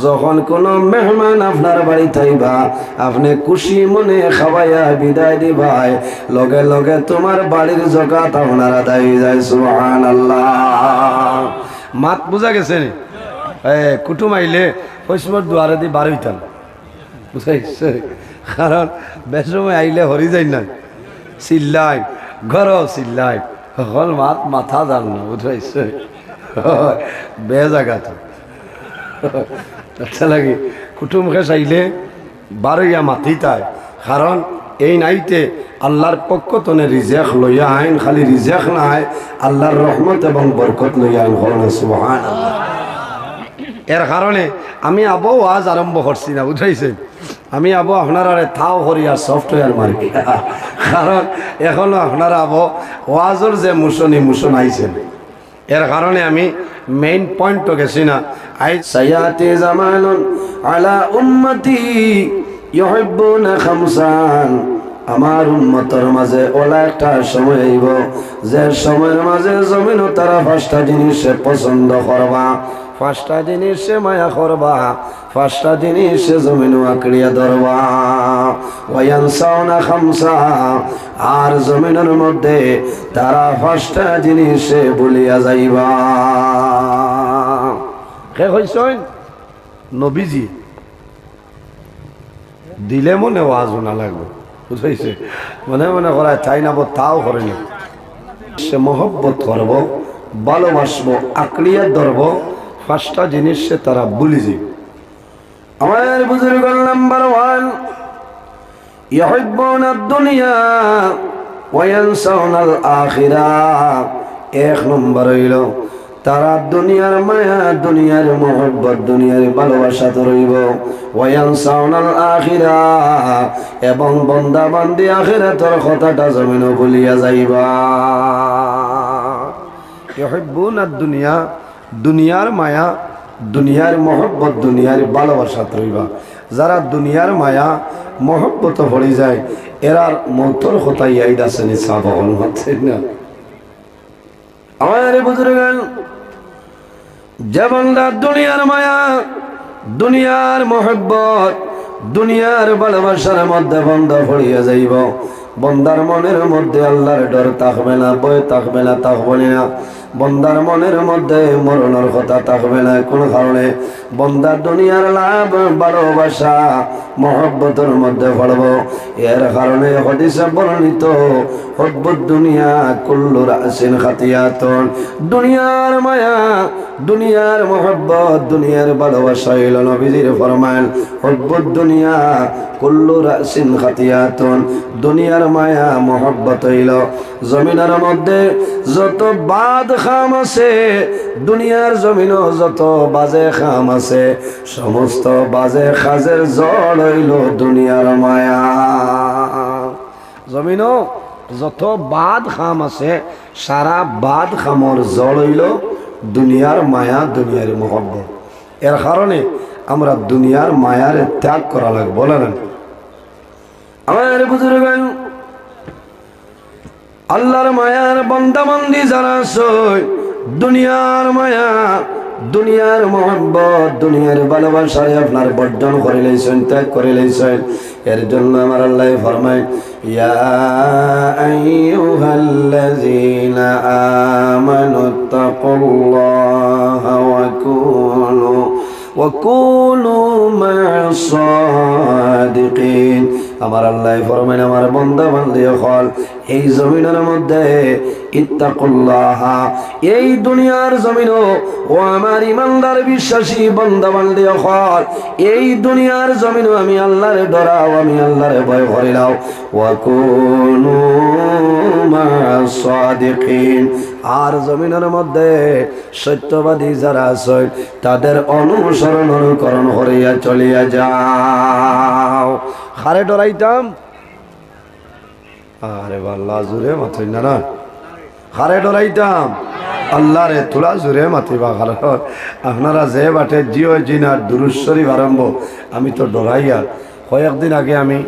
যখন কোন মেহমান আপনার বাড়ি থাইবা আপনি খুশি মনে খাওয়াইয়া বিদায় দিবাই, লগে লগে তোমার বাড়ির জাকাত আপনার আদায় হয়ে যায়। সুবহানাল্লাহ। মাত বুঝা গেছে নি? কুটুম আইলে পশ্চিমের দুয়ারে দিয়ে বার হইতাম, বুঝাইছে? কারণ বেশ সময় আইলে হরি যাই না, চিল্লাই ঘর চিল্লাই, হল মাত মাথা যান না, বুঝাইছে? বে জায়গা তো আচ্ছা লাগে কুটুমকে চাইলে বারইয়া মাতি তাই, কারণ এই নাইতে আল্লাহর পক্ষ তনে রিজেক লইয়া আইন, খালি রিজেক নাই আল্লাহর রহমত এবং বরকত লইয়া আইন। সুবহানাল্লাহ। এর কারণে আমি আবো ওয়াজ আরম্ভ করছি না, বুঝাইছে? আমি আবো আপনারা থাও করিয়া সফটওয়্যার মার্কি, কারণ এখনো আপনারা আবো ওয়াজর যে মুশন আইছেন, এর কারণে আমি মেইন পয়েন্ট গেছি না। আই সায়াতি জামানুন আলা উম্মতি ইউহিব্বুনা খামসান, আমার উম্মতের মাঝে ওলা একটা সময় আইব যে সময়ের মাঝে জমিনও তারা পাঁচটা জিনিসে পছন্দ করবা, পাঁচটা জিনিসে মায়া করবা, পাঁচটা জিনিসে জমিনও আঁকড়িয়া ধরবা। ওয়ায়ানসাউনা খামসা, আর জমিনের মধ্যে তারা পাঁচটা জিনিসে ভুলিয়া যাইবা। কে কইছেন? নবীজি দিলে মনে ওয়াজ না লাগবে, বুঝাইছে? মনে মনে করায় তাই না, তাও করে না। সে মহব্বত করব, ভালোবাসবো, আঁকড়িয়া ধরব, পাঁচটা জিনিস সে তারা ভুলি যাবে। আমার বুজুর্গ নাম্বার 1, ইউহিব্বুনা দুনিয়া ওয়া ইয়ানসাউনাল আখিরাহ। এক নম্বর হইল তারা দুনিয়ার মায়া, দুনিয়ার মহব্বত, দুনিয়ার ভালোবাসা তো রইব। ওয়া ইয়ানসাউনাল আখিরাহ, এবং বান্দা বান্দি আখিরাতের কথাটা জমিনও ভুলিয়া যাইবা। ইউহিব্বুনা দুনিয়া, দুনিয়ার মায়া, দুনিয়ার মহব্বত, দুনিয়ার ভালোবাসা রইবা। যারা দুনিয়ার মায়া মহব্বত পড়ে যায় এরার মৌতর কথা ইয়াইদ আছে নি সাবল হচ্ছে না। আমার বুজুর্গান, যেমন দুনিয়ার মায়া, দুনিয়ার মহব্বত, দুনিয়ার ভালোবাসার মধ্যে বন্ধ পড়িয়া যাইব, বন্দার মনের মধ্যে আল্লাহর ডর থাকবে না, ভয় থাকবে না, থাকবে না। বন্দার মনের মধ্যে মরণের কথা থাকবে না। কোন কারণে? বন্দার দুনিয়ার লাভ, ভালোবাসা, মহব্বতের মধ্যে পড়ব। এর কারণে হাদিসে বর্ণিত, হুব্বুদ দুনিয়া কুল্লু রাসিন খাতিয়াতুন, দুনিয়ার মায়া, দুনিয়ার মহব্বত, দুনিয়ার ভালোবাসা হইল নবীজির ফরমান, হুব্বুদ দুনিয়া কুল্লু রাসিন খাতিয়াতুন, দুনিয়ার মায়া মহব্বত হইল জমিনের মধ্যে যত বাদ খাম আছে, দুনিয়ার জমিনও যত বাজে খাম আছে, সমস্ত বাজে খাজের জল হইল দুনিয়ার মায়া। জমিনও যত বাদ খাম আছে, সারা বাদ খামর জল হইল দুনিয়ার মায়া, দুনিয়ার মহব্বত। এর কারণে আমরা দুনিয়ার মায়ার ত্যাগ করা লাগবে, বলেন? আমার বুজুর্গান, আল্লাহর মায়ার বান্দাবান্দি যারা আছে, দুনিয়ার মায়া, দুনিয়ার মহব্বত, দুনিয়ার ভালোবাসায় আপনার বর্জন করে লইছেন, ত্যাগ করে লইছেন। এর জন্য আমার আল্লাহ ফরমায়, ইয়া আইয়ুহাল্লাযীনা আমানুত্তাকুল্লাহা ওয়া কুনু মা'আস সাদিকিন। আমার আল্লাহ ফরমান, আমার বান্দা বান্দি হল এই জমিনের মধ্যে ইত্তাকুল্লাহ, এই দুনিয়ার জমিনও ও আমার ইমানদার বিশ্বাসী বান্দা বান্দি হল এই দুনিয়ার জমিনও আমি আল্লাহর ডরাও, আমি আল্লাহর ভয় করিলাও। ওয়া কুনু মা'আস সাদিকিন, আর জমিনের মধ্যে সত্যবাদী যারা আছে তাদের অনুসরণ অনুকরণ করিয়া চলিয়া যাও। খারে ডরাইতাম, আরে আল্লাহ জুড়ে মাথই না না, খারে ডরাইতাম আল্লাহরে তোলা জুড়ে মাতিবা। কারণ আপনারা যে বাটে জিও জিনার দুরূদ শরীফ আরম্ভ, আমি তো ডরাইয়া। কয়েকদিন আগে আমি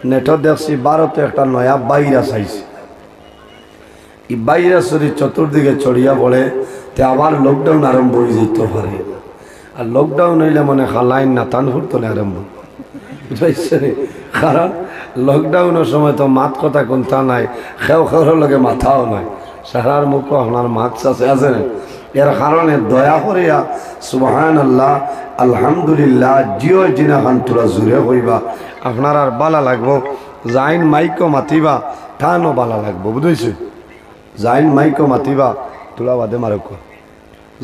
নেটত দেখছি ভারতে একটা নয়া বাইরা চাইছি, এই বাইরা শরীর চতুর্দিকে ছড়িয়া পড়ে, তে আবার লকডাউন আরম্ভ হয়ে যেতে পারে। আর লকডাউন হইলে মনে লাইন না টান ফুটতলে আরম্ভ বুঝাইছে। কারণ লকডাউনের সময় তো মাত কথা কোনটা নাই, খেও খেওয়ার লগে মাথাও নাই, সারার মুখও আপনার মাস্ক আছে না। এর কারণে দয়া করিয়া সুবহানাল্লাহ আলহামদুলিল্লাহ জিও জিনা খান তোরা জুড়ে হইবা, আপনার আর বালা লাগবো। জাইন মাইকো মাতিবা টানও বালা লাগবো, বুঝেছি। জাইন মাইকো মাতিবা তোলা বাদে মারক,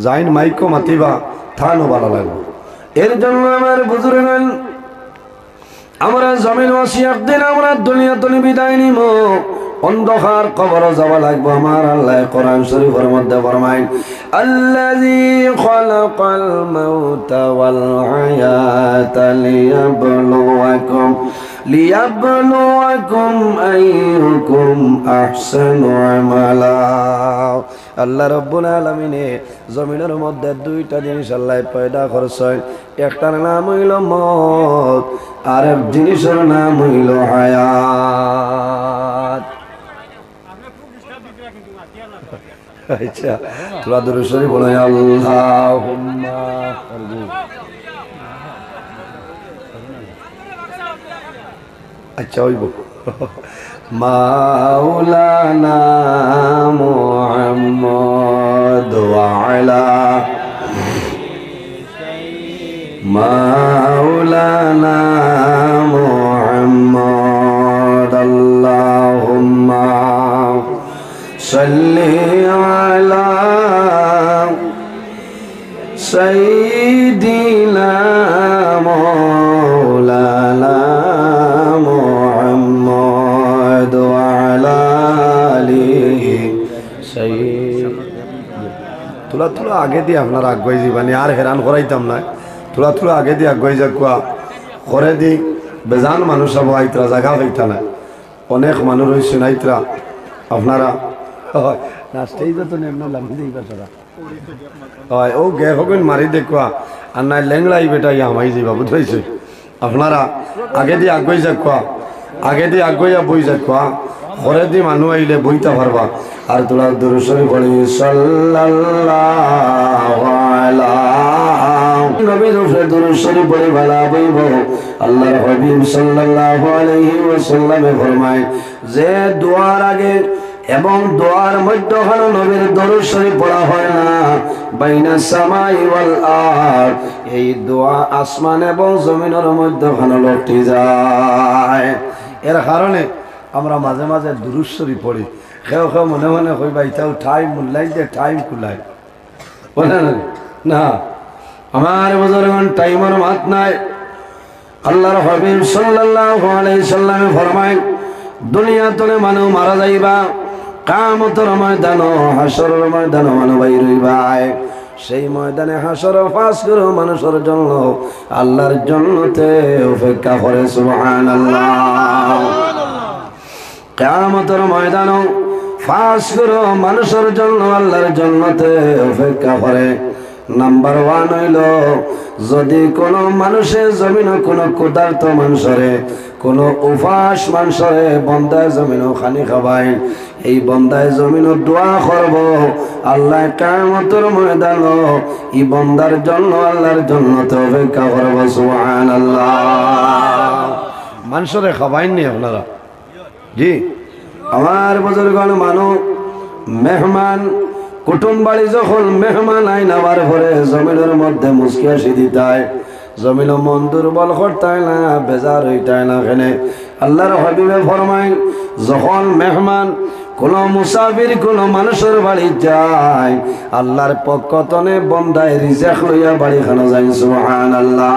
জাইন মাইকো মাতিবা টানও বালা লাগবো। এর জন্য আমার বুজুর্গ আমরা জমিন ওয়াসি একদিন আমরা দুনিয়া তুলি বিদায় নিব, অন্ধকার কবর যাওয়া লাগবে। আমার আল্লাহ কোরআন শরীফের মধ্যে ফরমায়, আল্লাযী খালাকাল মাউতা ওয়াল হায়াতা লিয়াবলুয়াকুম আইয়ুকুম আহসানু আমালা। আল্লাহ রাব্বুল আলামিনে জমিনের মধ্যে দুইটা জিনিস আল্লাহ পয়দা করছেন, একটার নাম হইল মওত, আর এক জিনিসের নাম হইল হায়াত। আচ্ছা তোরা দুরূদ শরীফ বলো, আল্লাহুম্মা আচ্ছা হইব মাওলানা মুহাম্মদ ওয়া আলা মাওলানা মুহাম্মদ আল্লাহুম্মা সাল্লি আলা সাইয়্যিদিনা মাওলানা মুহাম্মদ ওয়া আলা আলিহি সাইয়্যিদিনা। তোলা তোলা আগে দিয়ে আপনারা আগুয়াই যাবানি, আর হেরান করাইতাম না। তোলা তোলা আগে দিয়ে আগুয়াই যাকুয়া করে দি। বেজান মানুষ সব আইতরা জায়গা পাইতা না, অনেক মানুষ রয়েছে নাইতরা। আপনারা হয় নাচতেই তো নেমন লামি দিবা সারা হয় ও গে হবেন মারি দেখুয়া আর নাই লেংলাই বেটাই আমাই যাবা, বুঝাইছে। আপনারা আগে দিয়ে আগুয়াই যাকুয়া, আগে দিয়ে আগুয়াইয়া বই যাকুয়া, ঘরে দিয়ে মানুষ আইলে বইতে পারবা। আর তোরা দুরূদ শরীফ পড়ি সাল্লাল্লাহু আলা নবীর উপরে দুরূদ শরীফ পড়ি ভালো বইব। আল্লাহর হাবিব সাল্লাল্লাহু আলাইহি ওয়াসাল্লামে ফরমায় যে দোয়ার আগে এবং দোয়ার মধ্যখানে নবীর দরুদ শরীফ পড়া হয় না, বাইনা সামাই ওয়াল আরদ, এই দোয়া আসমান এবং জমিনের মধ্যখানে লটে যায়। এর কারণে আমরা মাঝে মাঝে দুরূদ শরীফ পড়ি। কেউ কেউ মনে মনে কইবা এটাও টাইম মূল্যাই যে টাইম কুলাই বলে না। আমার বুজুর্গগণ টাইমের মাত নাই। আল্লাহর হাবিব সাল্লাল্লাহু আলাইহি সাল্লামে ফরমায় দুনিয়া তলে মানুষ মারা যাইবা, কিয়ামতের ময়দানে হাসরের ময়দানে মানুষ বাইর হইবা। সেই ময়দানে হাসর ফাঁস করে মানুষের জন্য আল্লাহর জান্নাতে অপেক্ষা করে। সুবহানাল্লাহ। কিয়ামতের ময়দানে ফাঁস করে মানুষের জন্য আল্লাহর জান্নাতে অপেক্ষা করে। নাম্বার 1 হইল যদি কোনো মানুষের জমিন কোনো ক্ষুধার্ত মানুষরে কোনো উপাস মানুষরে বন্দায় জমিনও খানি খাবাই, এই বন্দায় জমিনও দোয়া করব আল্লাহ কিয়ামতের ময়দানে এই বন্দার জন্য আল্লাহর জান্নাতে অপেক্ষা করব। সুবহানাল্লাহ। মানুষরে খাবাইনি আপনারা জি। আমার বুজুর্গগণ মানুষ মেহমান কুটুম বাড়ি যখন মেহমান আইন আবার ঘরে জমিনের মধ্যে মুসকি হাসি দিতায়, জমিন মন দুর্বল করতায় না, বেজার হইতায় না। এখানে আল্লাহর হাবিবে ফরমায় যখন মেহমান কোন মুসাফির কোন মানুষের বাড়ি যায় আল্লাহর পক্ষ তনে বন্দায় রিজেক লইয়া বাড়ি খানো যায়। সুবহানাল্লাহ।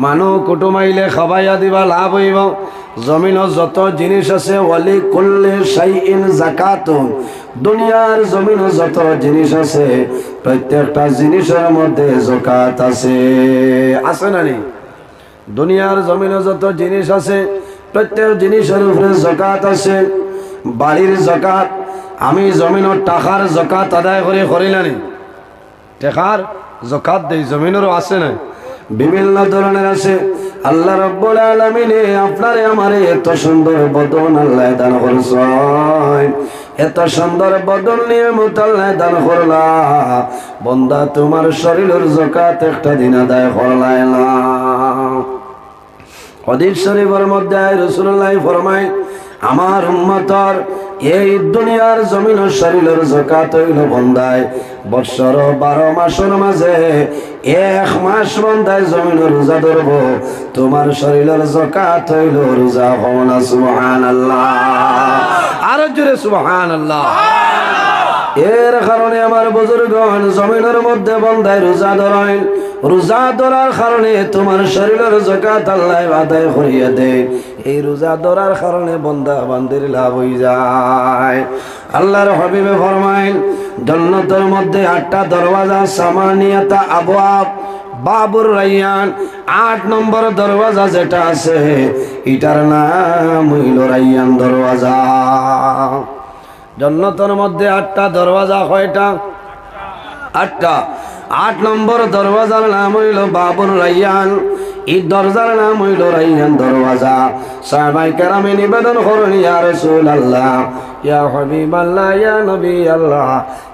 মানুষ কুটুম আইলে খাবাইয়া দিবা লাভ হইব। জমিন যত জিনিস আছে ওয়ালি কুল্লি শাইইন যাকাতুন, দুনিয়ার জমিন যত জিনিস আছে প্রত্যেকটা জিনিসের মধ্যে যাকাত আছে। আছে না নেই? দুনিয়ার জমিন যত জিনিস আছে প্রত্যেক জিনিসের উপরে যাকাত আছে। বাড়ির যাকাত আমি জমিনের টাকার যাকাত আদায় করে করিলানি, টাকার যাকাত দেই জমিনেরও আছে না, বিভিন্ন ধরনের আছে। আল্লাহ রাব্বুল আলামিনে আপনারে আমারে এত সুন্দর বদন আল্লাহ দান করছেন, এত সুন্দর বদন নিয়ামত আল্লাহ দান করলা। বান্দা তোমার শরীরের যাকাত একটা দিন আদায় করলাই না। হাদিস শরীফের মধ্যে রাসূলুল্লাহ ফরমায়, আমার উম্মতর এই দুনিয়ার জমিন শরীরের যাকাত হইল বন্দায় বৎসর 12 মাসের মাঝে 1 মাস বন্দায় জমিন রোজা ধরব, তোমার শরীরের যাকাত হইল রোজা। হওনা সুবহানাল্লাহ, আর জোরে সুবহানাল্লাহ। এর কারণে আমার বুজুর্গগণ জমিনের মধ্যে বন্দায় রোজা ধরেন, রোজা ধরার কারণে তোমার শরীরের যাকাত আল্লাহ আদায় করিয়া দেয়। এই রোজা ধরার কারণে বন্দা বান্দির লাভ হয়ে যায়। আল্লাহর হাবিবে ফরমাইন, জান্নাতের মধ্যে 8টা দরওয়াজা, সামানিয়াতা আবওয়াব, বাবুর রায়্যান, 8 নম্বর দরওয়াজা যেটা আছে এটার নাম হইল রায়্যান দরওয়াজা। জান্নাতের মধ্যে 8টা দরওয়াজা, কয়টা? 8টা। 8 নম্বর দরওয়াজার নাম হইল বাবুর রায়্যান, এই দরজার নাম হইল রায়্যান দরওয়াজা। সাহাবায়ে কেরামে নিবেদন করেন, ইয়া রাসূলুল্লাহ, ইয়া হাবিবাল্লাহ, ইয়া নবী আল্লাহ,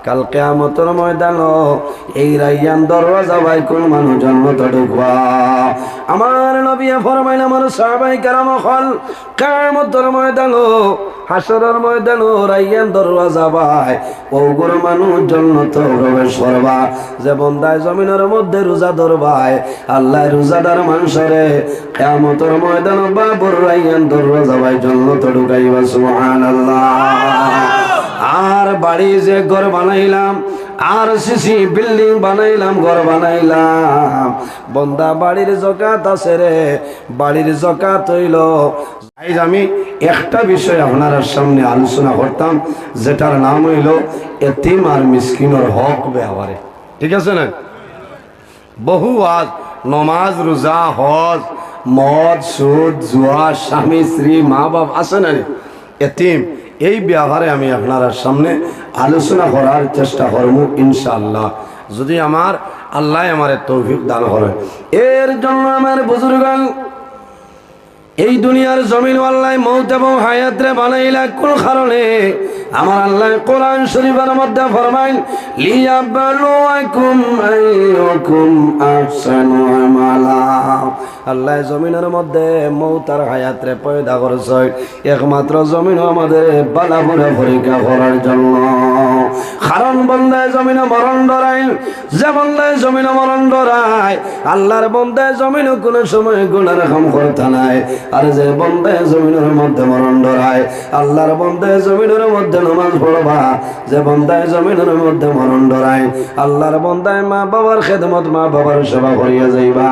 কাল কিয়ামতের ময়দানে এই রায়্যান দরওয়াজা ভাই কোন মানুষ জান্নাতে ঢুকবা? আমার নবী ফরমাইলেন, আমার সাহাবায়ে কেরাম হল কিয়ামতের ময়দানে, হাসরের ময়দানে রায়্যান দরওয়াজা ভাই ওগুর মানুষ জান্নাতে প্রবেশ করবা। যে বন্দায় জমিনের মধ্যে রোজা ধরবায় আল্লাহ রোজাদার মানুষরে কিয়ামতের ময়দানে বাবুর রায়্যান দরওয়াজা ভাই জান্নাতে ঢুকাইবা। সুবহানাল্লাহ। আর বাড়ি যে ঘর বানাইলাম, আর সিসি বিল্ডিং বানাইলাম, ঘর বানাইলাম, বন্দা বাড়ির যাকাত আছে রে, বাড়ির যাকাত হইল। আজ আমি একটা বিষয় আপনার সামনে আলোচনা করতাম, যেটার নাম হইল এতিম আর মিসকিনের হক ব্যবহারে। ঠিক আছে না? বহু আজ নমাজ, রোজা, হজ, মদ, সুদ, জুয়া, স্বামী স্ত্রী, মা বাপ আছে না, এতিম, এই ব্যবহারে আমি আপনার সামনে আলোচনা করার চেষ্টা করব ইনশাআল্লাহ, যদি আমার আল্লাহ আমার তৌফিক দান করেন। এর জন্য আমার বুজুর্গান এই দুনিয়ার জমিন আল্লাহ মৌত এবং হায়াত রে বানাইলা কোন কারণে? আমার আল্লাহ কোরআন শরীফের মধ্যে ফরমাইন, লিয়াবলুয়াকুম আইয়ুকুম আহসানু আমালা। আল্লাহ জমিনের মধ্যে মৌত আর হায়াত রে পয়দা করেছে একমাত্র জমিন আমাদের বালা করে পরীক্ষা করার জন্য। কারণ বন্দায় জমিনে মরণ ডরায়, যে বন্দায় জমিনে মরণ ডরায় আল্লাহর বন্দায় জমিনে কোনো সময় গুনার কাম করতে নাই। আর যে বন্দায় জমিনের মধ্যে মরণ ডরায় আল্লাহর বন্দায় জমিনের মধ্যে নামাজ পড়বা, যে বন্দায় জমিনের মধ্যে মরণ ডরায় আল্লাহর বন্দায় মা বাবার খেদমত, মা বাবার সেবা করিয়া যাইবা।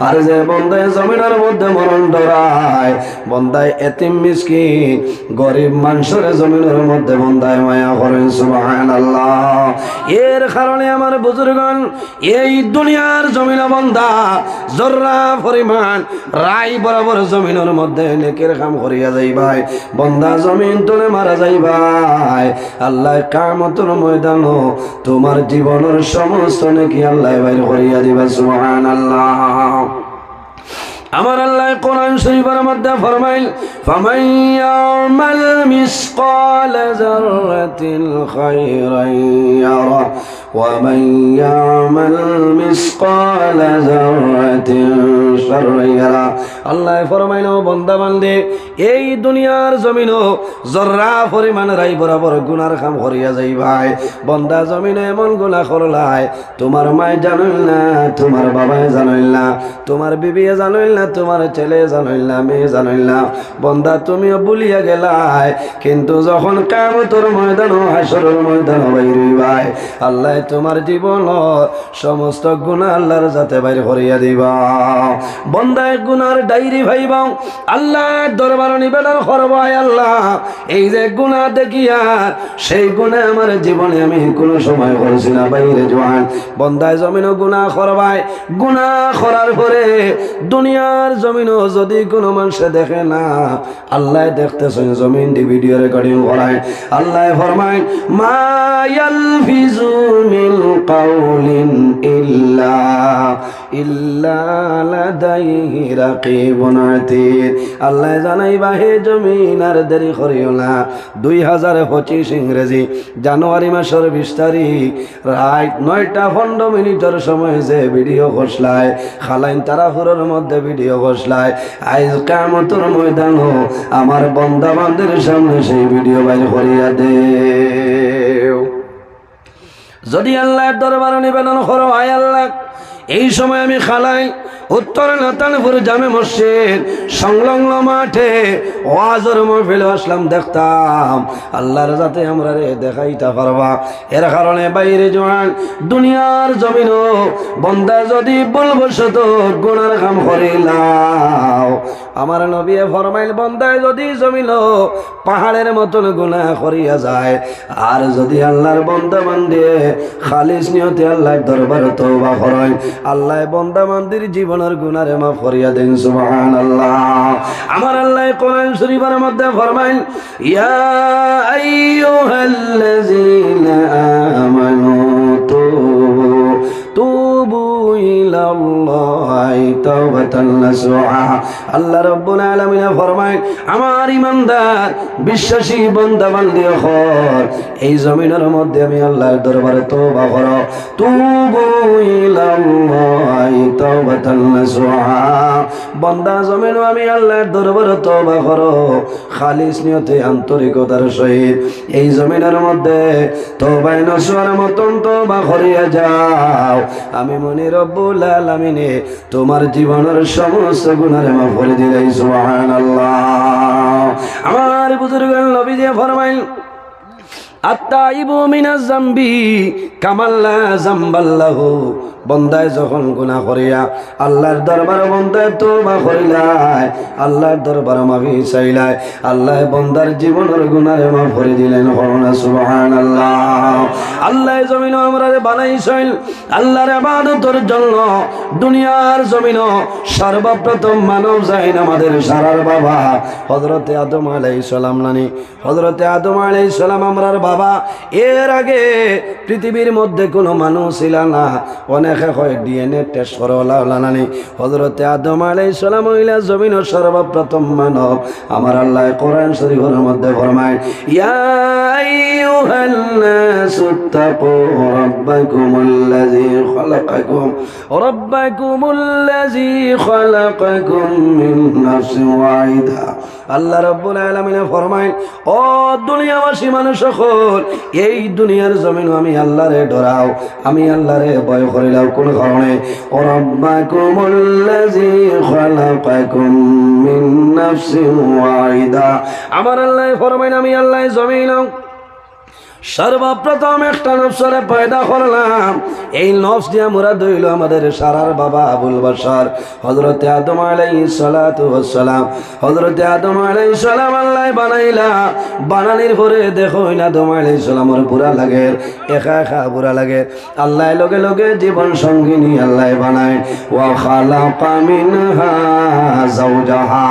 আর যে বন্দায় জমিনের মধ্যে মরণ ডরায় বন্দায় এতিম মিসকিন গরিব মানুষের জমিনের মধ্যে বন্দায় মায়া করেন। সুবহানাল্লাহ। এর কারণে আমার বুজুর্গণ এই দুনিয়ার জমিন বন্দা জর্রা পরিমাণ রাই বরাবর জমিনের মধ্যে নেকের কাম করিয়া যাইবাই, বন্দা জমিন তোলে মারা যাইবাই। আল্লাহ কিয়ামতের ময়দান তোমার জীবনের সমস্ত নেকি আল্লাহ বাইর করিয়া দিবা। সুবহানাল্লাহ। আমার আল্লাহ কোরআন শরীফের মধ্যে ফরমাইল, ফামান ইয়ামাল মিসকালা যাররাতিন খায়রান ইয়ারা ওয়া মান ইয়ামাল মিসকালা যাররাতিন শাররান ইয়ারা। আল্লাহ ফরমাইল, বান্দা বান্দে এই দুনিয়ার জমিনও জর্রা পরিমাণ রাই বরাবর গুনার কাম করিয়া যাইবাই। বান্দা জমিনে এমন গুনাহ করলাই তোমার মায় জানইল না, তোমার বাবায় জানইল না, তোমার বিবিয়ে জানইল না, তোমার ছেলে জানইল না, মেয়ে জানইল না, বন্দা তুমিও ভুলিয়া গেলাই। কিন্তু যখন কিয়ামতের ময়দান, হাসরের ময়দান বাইর হইবাই আল্লাহ তোমার জীবন সমস্ত গুনাহ আল্লাহর যাতে বাইর করিয়া দিবা। বন্দায় গুনার ডায়েরি ভাইবা আল্লাহ দরবার নিবেদন করবাই, আল্লাহ এই যে গুনাহ দেখিয়া সেই গুনাহ আমার জীবনে আমি কোনো সময় করেছি না বাইরে জোয়ান। বন্দায় জমিনও গুনাহ করবাই, গুনাহ করার পরে দুনিয়ার জমিনও যদি কোনো মানুষে দেখে না, আল্লাহ দেখতেছেন জমিন দি ভিডিও রেকর্ডিং করায়। আল্লাহ ফরমায়, মা ইয়ালফিজু মিন কাউলিন ইল্লা লাদাইহি রাকিবুন আতীদ। আল্লাহ জানাইবা হে জমিন আর দেরি করিও না। 2025 ইংরেজি জানুয়ারি মাসের 20 তারিখ রাত 9:15 সময় যে ভিডিও ঘোষলায় খালাইন তারাপুরের মধ্যে ভিডিও ঘোষলায় আজ কিয়ামতের ময়দানও আমার বান্দা বান্দির সামনে সেই ভিডিও বাইর করিয়া দে। যদি আল্লাহর দরবারে নিবেদন করো, আয় আল্লাহ এই সময় আমি খালাই উত্তর নাতানপুর জামে মসজিদ সংলগ্ন মাঠে ওয়াজের মাহফিলে আসলাম, দেখতাম আল্লাহর যাতে আমরা রে দেখাইতে পারবা। এর কারণে বাইরে জোয়ান দুনিয়ার জমিনও বন্দা যদি ভুলবশত গুনার কাম করিলাও, আমার নবী ফরমাইল বন্দায় যদি জমিন পাহাড়ের মতন গুনাহ করিয়া যায়, আর যদি আল্লাহর বন্দা বান্দে খালিস নিয়তে আল্লাহর দরবারে তওবা করেন, আল্লাহ বন্দা বান্দির জীবনের গুনারে মাফ করিয়া দেন। সুবহানাল্লাহ। আমার আল্লাহ কোরআন শরীফের মধ্যে ফরমাইল ইয়া আইয়ুহাল্লাযীনা আমানু তুবু ইলাল্লাহি তাওবাতান নাসুহা। আল্লাহ রাব্বুল আলামিন ফরমায় আমার ঈমানদার বিশ্বাসী বান্দা বান্দি হর এই জমিনের মধ্যে আমি আল্লাহর দরবারে তওবা করো, তুবু ইলাল্লাহি তাওবাতান নাসুহা। বান্দা জমিন আমি আল্লাহর দরবারে তওবা করো খালিস নিয়তে আন্তরিকতার সহিত, এই জমিনের মধ্যে তওবায়ে নসুহার মতন তওবা করিয়া যাও, আমি মনি রব্বুল আলামিনে তোমার জীবনের সমস্ত গুনাহ মাফ করে দিলাই। সুবহানাল্লাহ। আমার বুজুর্গ নবী যে ফরমাইল আত্তাইবু মিনাজ যামবি কামাল্লা যামবাল্লাহু। বন্দায় যখন গুনাহ করিয়া আল্লাহর দরবারে বন্দায় তওবা করিলাই, আল্লাহর দরবারে মাফি চাইলাই, আল্লাহ বন্দার জীবনের গুনাহ মাফ করে দিলেন। সুবহানাল্লাহ। আল্লাহ জমিন আমরারে বানাইছেন আল্লাহর ইবাদতের জন্য। দুনিয়ার জমিন সর্বপ্রথম মানব জাইন আমাদের সারার বাবা হযরতে আদম আলাইহিস সালাম নানি। হযরতে আদম আলাইহিস সালাম আমরার বাবা। এর আগে পৃথিবীর মধ্যে কোনো মানুষ ছিল না। অনেকে হয় ডিএনএ টেস্ট করা নানি। হযরতে আদম আলাইহিস সালাম হইলা জমিনের সর্বপ্রথম মানব। আমার আল্লাহ কোরআন শরীফের মধ্যে ফরমায় ইয়া আইয়ুহান নাসু তাকু রাব্বাকুমুল্লাযী খালাকাকুম মিন নাফসিন ওয়াহিদা। আল্লাহ রাব্বুল আলামিন ফরমায় ও দুনিয়াবাসী মানুষ সকল, এই দুনিয়ার জমিন আমি আল্লাহরে ডরাও, আমি আল্লাহরে ভয় করিলাম। কোন কারণে ও রাব্বাকুমুল্লাযী খালাকাকুম মিন নাফসিন ওয়াহিদা। আমার আল্লাহ ফরমায় আমি আল্লাহ জমিন সর্বপ্রথম একটা নফসরে পয়দা করলাম। এই নফস দিয়ে মোরা দইল আমাদের সারার বাবা আবুল বাশার হযরতে আদম আলাইহিস সালাতু ওয়াস সালাম। হযরতে আদম আলাইহিস সালাম আল্লাহ বানাইলা, বানানির পরে দেখো না আদম আলাইহিস সালামের পুরা লাগে একা একা পুরা লাগে। আল্লাহ লগে লগে জীবন সঙ্গিনী আল্লাহ বানায় ওয়া খালাকা মিনহা যাওজাহা।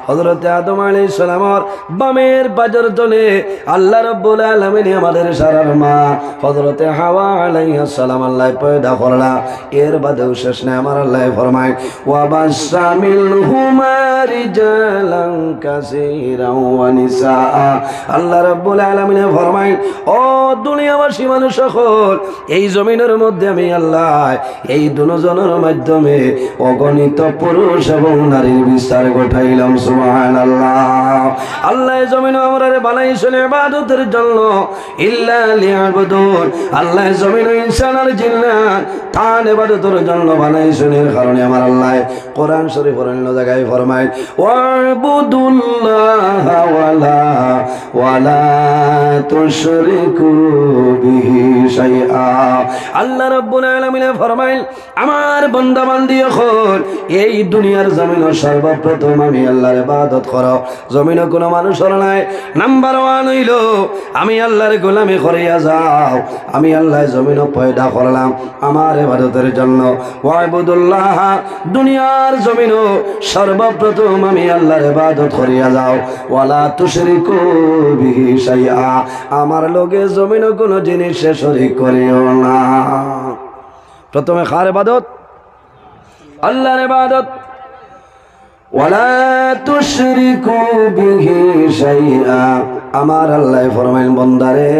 হযরতে আদম আলাইহিস সালামের বামের বাজার তলে আল্লাহ রাব্বুল আলামিন আমাদের সারার মা হযরতে হাওয়া আলাইহিস সালাম আল্লাহ পয়দা করলা। এর বাদেও শেষ নাই। আমার আল্লাহ ফরমায় ওয়া বাসামিল হুমা রিজালান কাসীরান ওয়া নিসা। আল্লাহ রাব্বুল আলামিন ফরমায় ও দুনিয়াবাসী মানুষ সকল, এই জমিনের মধ্যে আমি আল্লাহ এই দুজনের মাধ্যমে অগণিত পুরুষ এবং নারীর বিস্তার ঘটাইলাম। সুবহানাল্লাহ। আল্লাহ জমিন আমরারে বানাইছেন ইবাদতের জন্য ইল্লা লিয়াবুদুন। আল্লাহ জমিন ইনসান আর জিন্নাত তার ইবাদতের জন্য বানাইছেন। এর কারণে আমার আল্লাহ কোরআন শরীফের অন্য জায়গায় ফরমায় ওয়াবুদুল্লাহ ওয়ালা তুশরিকু বিহি শাইআ। আল্লাহ রাব্বুল আলামিন ফরমায় আমার বান্দা বান্দি হল এই দুনিয়ার জমিনে সর্বপ্রথম আমি আল্লাহর ইবাদত করো। জমিনে কোনো মানুষ নাই। নাম্বার 1 হইল আমি আল্লাহর গোলামি করিয়া যাও। আমি আল্লাহ জমিন পয়দা করলাম আমার ইবাদতের জন্য। ওয়াবুদুল্লাহ দুনিয়ার জমিন সর্বপ্রথম আমি আল্লাহর ইবাদত করিয়া যাও। ওয়ালা তুশরিকু বিহি শাইআ আমার লগে জমিন কোনো জিনিস শরীক করিও না। প্রথমে কার ইবাদত? আল্লাহর ইবাদত। ওয়ালা তুশরিকু বিহি শাইআ। আমার আল্লাহ ফরমাইন বান্দারে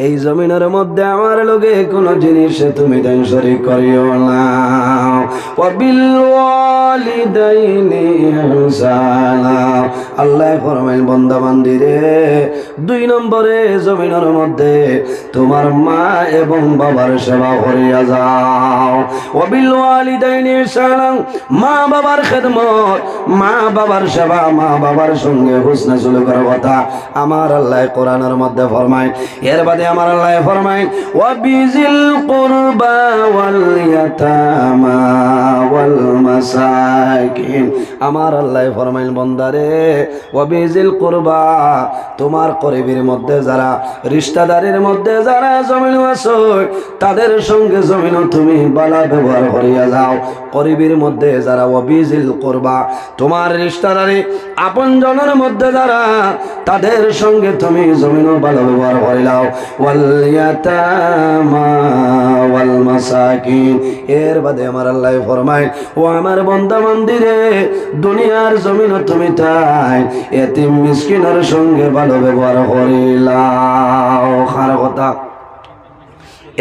এই জমিনের মধ্যে আমার লগে কোনো জিনিস তুমি তাই শরীক করিও না। ওয়া বিল ওয়ালিদাইনি ইহসানা। আল্লাহ ফরমাইন বান্দা বান্দিরে 2 নম্বরে জমিনের মধ্যে তোমার মা এবং বাবার সেবা করিয়া যাও। ওয়া বিল ওয়ালিদাইনি ইহসানা, মা বাবার খেদমত, মা বাবার সেবা, মা বাবার সঙ্গে হুসনে সুলুকের কথা আমার আল্লাহ কোরআনের মধ্যে ফরমায়। এর বাদে আমার আল্লাহ ফরমায় ওয়া বিজিল কুরবা ওয়াল ইয়াতামা ওয়াল মাসাকিন। আমার আল্লাহ ফরমাইল বান্দারে ওয়া বিজিল কুরবা, তোমার করিবের মধ্যে যারা, রিশতাদারের মধ্যে যারা জমিন আছে তাদের সঙ্গে জমিন তুমি ভালো ব্যবহার করিয়া যাও। করিবের মধ্যে যারা, ওয়া বিজিল কুরবা তোমার রিশতাদারি আপন জনের মধ্যে যারা, তাদের সঙ্গে তুমি জমিন ভালো ব্যবহার করিলাও। ওয়াল ইয়াতামা ওয়াল মাসাকিন। এর বাদে আমার আল্লাহ ফরমায় ও আমার বান্দা বান্দিরে দুনিয়ার জমিন তুমি তাই এতিম মিসকিনের সঙ্গে ভালো ব্যবহার করিলাও। খার কথা,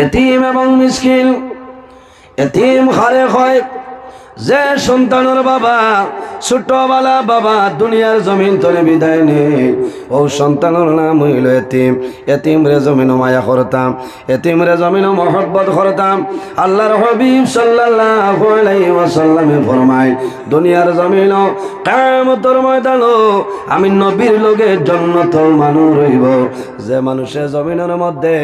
এতিম এবং মিসকিন, এতিম খারে হয় যে সন্তানের বাবা, ছোটবেলা বাবা দুনিয়ার জমিন তলে বিদায় নেই, ও সন্তানের নাম হইল এতিম। এতিম রে জমিন মায়া করতাম, এতিম রে জমিন মহব্বত করতাম। আল্লাহর হাবিব সাল্লাল্লাহু আলাইহি ওয়াসাল্লামে ফরমায় দুনিয়ার জমিন কিয়ামতের ময়দান আমি নবীর লগে জান্নাতুল মানুষ রইব যে মানুষে জমিনের মধ্যে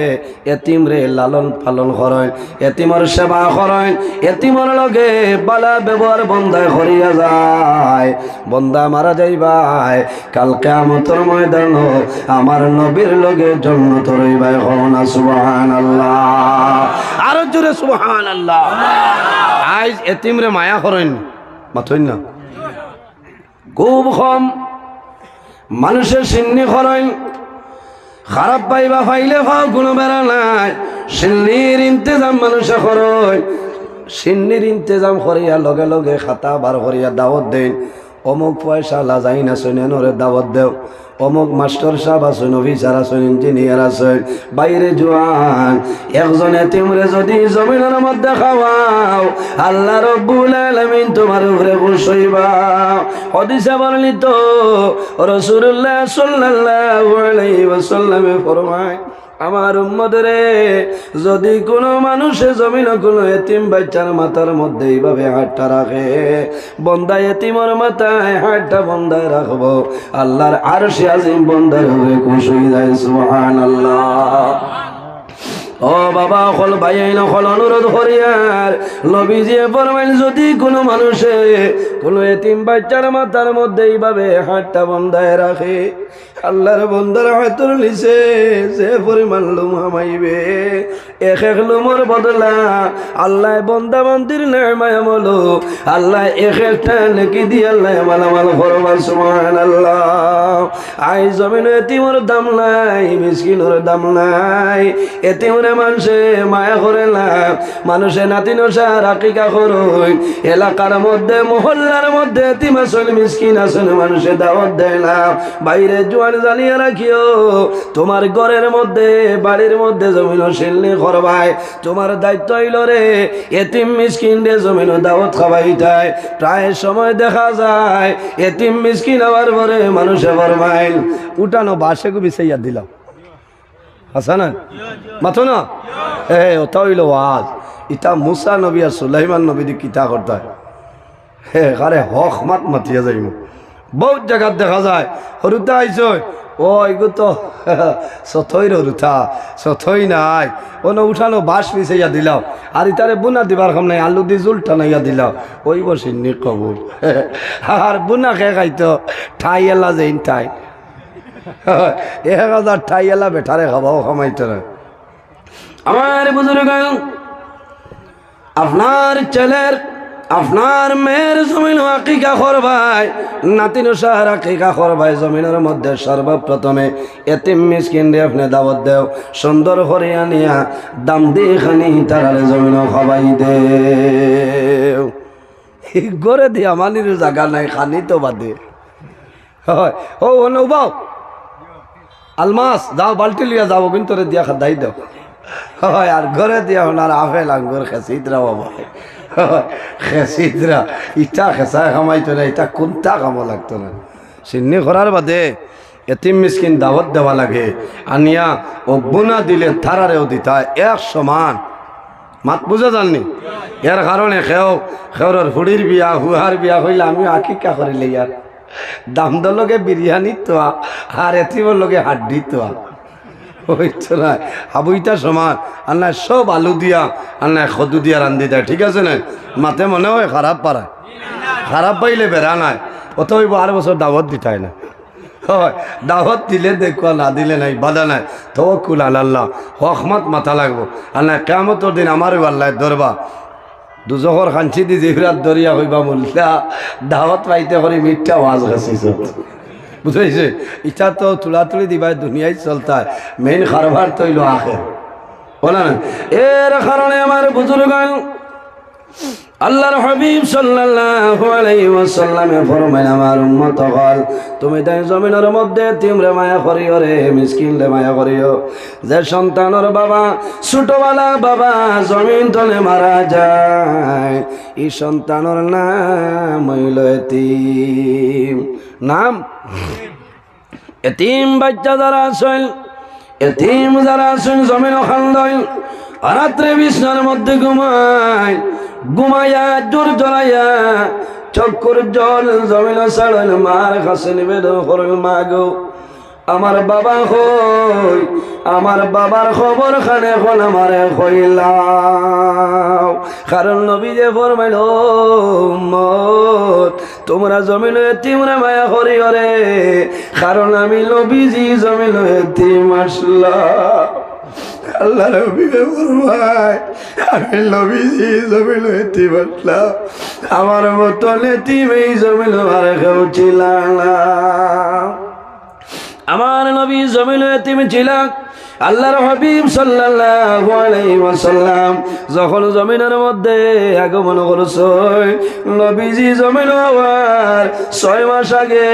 এতিম রে লালন পালন করেন, এতিমর সেবা করেন, এতিমর লগে বালা ব্যবহার বন্দায় করিয়া যায়। বন্দা মারা যাইবাই কাল কিয়ামতের ময়দান আমার নবীর লগে জান্নাত রইবাই। হনা সুবহানাল্লাহ, আর জোরে সুবহানাল্লাহ। আজ এতিম রে মায়া করেন মাথইন না, খুব কম মানুষের সিন্নি করেন। খারাপ পাইবা পাইলে ভাও কোনো বেড়া নাই, সিন্নির ইন্তজাম মানুষে করেন। সিন্নির ইন্তজাম করিয়া লগে লগে খাতা বার করিয়া দাওয়াত দেন। অমুক পয়সা লাজাই না শুনেনরে দাওয়াত দেও, অমুক মাস্টার সাহেব আছেন, অফিসার আছেন, ইঞ্জিনিয়ার আছেন, বাইরে জোয়ান একজন এতিমরে যদি জমিনের মধ্যে খাওয়াও আল্লাহ রব্বুল আলামিন তোমার উপরে খুশি হইবা। হাদিসে বর্ণিত রাসূলুল্লাহ সাল্লাল্লাহু আলাইহি ওয়াসাল্লামে ফরমায় আমার উম্মতরে যদি কোনো মানুষে জমিন কোনো এতিম বাচ্চার মাথার মধ্যে এইভাবে হাতটা রাখে, বন্দা এতিমর মাথায় হাতটা বন্দায় রাখবো, আল্লাহর আরশে আজিম বন্দার হয়ে খুশি হয়ে যায়। সুবহানাল্লাহ। ও বাবা হল ভাই হল অনুরোধ করিয়ার নবীজি ফরমাইল যদি কোনো মানুষে কোনো এতিম বাচ্চার মাথার মধ্যে এইভাবে হাতটা বন্ধায় রাখে, আল্লাহর বন্দার হাতের নিচে যে পরিমাণ লুম হামাইবে এক এক লুমর বদলা আল্লাহ বন্দা বান্দির নেমায় আমলো আল্লাহ এক একটা নেকি দিয়ে আল্লাহ মালামাল ফরমান। সুবহানাল্লাহ। আই জমিন এতিমর দাম নাই, মিসকিনের দাম নাই। এতিমরে মানুষে মায়া করে না, মানুষে নাতি নসা রাকিকা করই, এলাকার মধ্যে মহল্লার মধ্যে এতিম আসল মিসকিন আসল মানুষে দাওয়াত দেয় না। বাইরে জোয়ান জ্বালিয়ে রাখিও, তোমার ঘরের মধ্যে বাড়ির মধ্যে জমিন শিলনি করবাই, তোমার দায়িত্ব হইল রে এতিম মিসকিন রে জমিন দাওয়াত খাওয়াইতাই। প্রায় সময় দেখা যায় এতিম মিসকিন হওয়ার পরে মানুষে ফরমাইল উঠানো বাসে গো বিছাইয়া দিলাম, আছে না মাথো না? ওটা হইল ওয়াজ। ইটা মুসা নবী আর সুলাইমান নবী দি কিতা করতে আরে হক মাত মাতিয়া যাইব। বহুত জায়গাত দেখা যায় হরুতা আইস ও এগো তো সথই হরুতা সথই নাই ও না উঠানো বাস মিশাইয়া দিলাও, আর ইতারে বুনা দিবার খাম নাই আলু দি জুল টানাইয়া দিলাও, ওই বসিনি কবুল। আর বুনা খেয়ে খাইতো ঠাই এলা যেইন ঠাই 1000 ঠাই এলা বেঠারে খাবাও খামাইতো না। আমার বুজুর্গ আপনার ছেলের আপনার মেয়ের জমিন আকিকা করবাই, নাতিন সার আকিকা করবাই, জমিনের মধ্যে সর্বপ্রথমে এতিম মিসকিন রে আপনি দাওয়াত দেও, সুন্দর করিয়া নিয়া দাম দিয়ে খানি তারারে জমিন খাবাই দেও। গড়ে দিয়া মানির জায়গা নাই, খানি তো বাদে। হয় ও নৌবাও আলমাস যাও, বালতি লিয়া যাবো, কিন্তু তোরে দিয়া খাদাই দাও। হয় আর ঘরে দিয়া ওনার আপেল আঙ্গুর খেসিদরা বাবা, খেসিদরা ইটা খেসায় খামাইতো না, এটা কোনটা কামো লাগতো না। সিন্নি করার বাদে এতিম মিসকিন দাওয়াত দেওয়া লাগে, আনিয়া অব্বুনা দিলে তারারেও দিতা এক সমান। মাত বুঝা জাননি? এর কারণে খেওর হুড়ির বিয়া হুহার বিয়া হইলে আমি আকিকা করিলে ইয়ার দাম দলকে বিরিয়ানি তো আর এতিমর লগে হাড্ডি তো হইতো না। হাবুইটা সমান, আর না সব আলু দিয়া আর না খদু দিয়া রান্ধি দেয়, ঠিক আছে না? মাতে মনে হয় খারাপ পারায়, খারাপ পাইলে বেড়া নাই, অত হইব আর বছর দাওয়াত দিতাই না। হয় দাওয়াত দিলে দেখো, না দিলে নাই, বাধা নাই। তওয়াক্কুল আলাল্লাহ, হকমত মাথা লাগবো। আর না কিয়ামতের দিন আমারও আল্লাহ ধরবা, দুজখর খাঞ্চি দি জিহরাত দরিয়া হইবা মুল্লা দাওয়াত পাইতে করে মিথ্যা ওয়াজ খাসিস, বুঝাইছে? ইটা তো তুলাতুলি দিবাই দুনিয়ায় চলতায়, মেইন কারবার তৈল আখের, বলে না? এর কারণে আমার বুজুর্গ আল্লাহর হাবিব সাল্লাল্লাহু আলাইহি ওয়াসাল্লামে ফরমায়, আমার উম্মত হল তুমি তাই জমিনের মধ্যে তিমরে মায়া করিও রে, মিসকিন রে মায়া করিও। যে সন্তানের বাবা ছোটবেলা বাবা জমিন তলে মারা যায়, এই সন্তানের নাম হইল এতিম। নাম এতিম বাচ্চা যারা আছেন, এতিম যারা আছেন জমিন খান্দয়, রাত্রে বিছনার মধ্যে ঘুমায়, ঘুমাইয়া জোর জ্বলাইয়া চক্কর জল জমিন ছাড়ল, মার কাছে নিবেদন করল, মা গো আমার বাবা হই, আমার বাবার খবর খানে এখন আমারে কইলাও। কারণ নবী যে ফরমাইল, উম্মত তোমরা জমিন এতিমরে মায়া করিও রে, কারণ আমি নবীজি জমিন এতিম আসলাম। আল্লাহ নবী ফরমায়, আমি নবীজি জমিন এতিম আসলাম, আমার মতন এতিম এই জমিন আর কেউ ছিল না। আমার নবী জমিন এতিম ছিলেন। আল্লাহর হাবিব সাল্লাল্লাহু আলাইহি ওয়াসাল্লাম যখন জমিনের মধ্যে আগমন করছেন, নবীজি জমিন হওয়ার 6 মাস আগে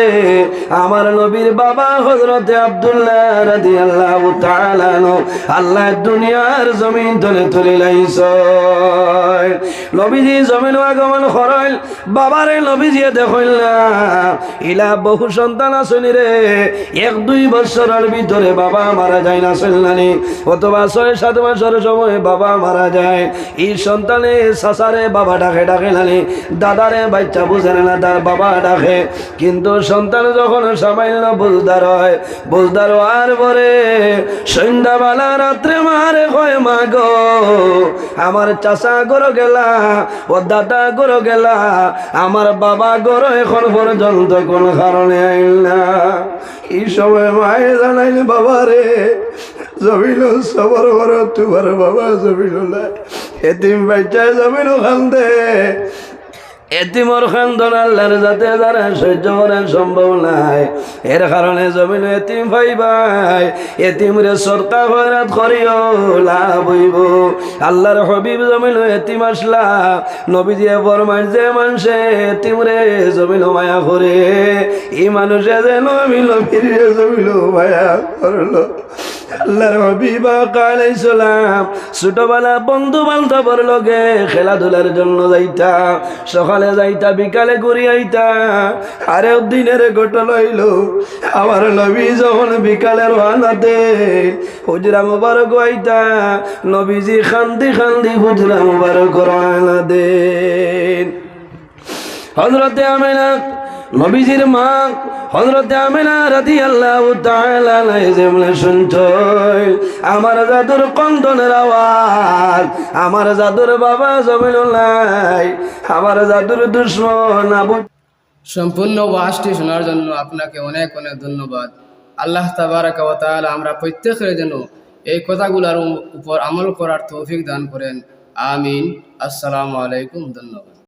আমার নবীর বাবা হযরতে আব্দুল্লাহ রাদিয়াল্লাহু তাআলা আনহু আল্লাহ দুনিয়ার জমিন তলে তুলে লাইছেন। নবীজি জমিন আগমন করেন, বাবারে নবীজি দেখল না, ইলা বহু সন্তান আসেনি রে, 1-2 বছরের ভিতরে বাবা মারা যায় না নানি, অথবা 6-7 মাসের সময় বাবা মারা যায়। এই সন্তানে সাসারে বাবা ডাকে, ডাকে নানি, দাদারে বাচ্চা বুঝে না তার বাবা ডাকে। কিন্তু সন্তান যখন সামান্য বুঝদার হয়, বুঝদার হওয়ার পরে সন্ধ্যাবেলা রাত্রে মারে কয়, মা গো আমার চাচা গরো গেলা, ও দাদা গরো গেলা, আমার বাবা গরো এখন পর্যন্ত কোন কারণে আইল না। এই সময় মায়ে জানাইল, বাবা রে জমিল সবর বড় তোমার বাবা জমিল নাই, এতিম বাচ্চায় জমিল খান্দে, এতিমর খান্দন আল্লাহর যাতে যারা সহ্য করার সম্ভব নাই। এর কারণে জমিন এতিম ভাই ভাই এতিম রে সরকার খয়রাত করিও লাভ হইব। আল্লাহর হাবিব জমিন এতিম আসলা, নবী দিয়ে ফরমান, যে মানুষে এতিম রে জমিন মায়া করে, এই মানুষে যেন মিল ফিরে জমিন মায়া করলো। আল্লাহর হাবিব আলাইহিস সালাম ছোটবেলা বন্ধু বান্ধবর লগে খেলাধুলার জন্য যাইতা, সকালে যাইতা বিকালে ঘুরি আইতা। আরে দিনের ঘটনা হইল, আমার নবী যখন বিকালে রওনাতে হুজরা মুবারক আইতা, নবীজি খান্দি খান্দি হুজরা মুবারক রওনা দেন। হযরতে আমিনা নবীজির মা হযরতে আমিনা রাদিয়াল্লাহু তাআলা আনহা যেমন শুনছই, আমার জাদুর কন্দনের আওয়াজ, আমার জাদুর বাবা জমিন নাই, আমার জাদুর দুশমন আবু। সম্পূর্ণ ওয়াজটি শোনার জন্য আপনাকে অনেক অনেক ধন্যবাদ। আল্লাহ তাবারাকা ওয়া তাআলা আমরা প্রত্যেকের জন্য এই কথাগুলোর উপর আমল করার তৌফিক দান করেন। আমিন। আসসালামু আলাইকুম। ধন্যবাদ।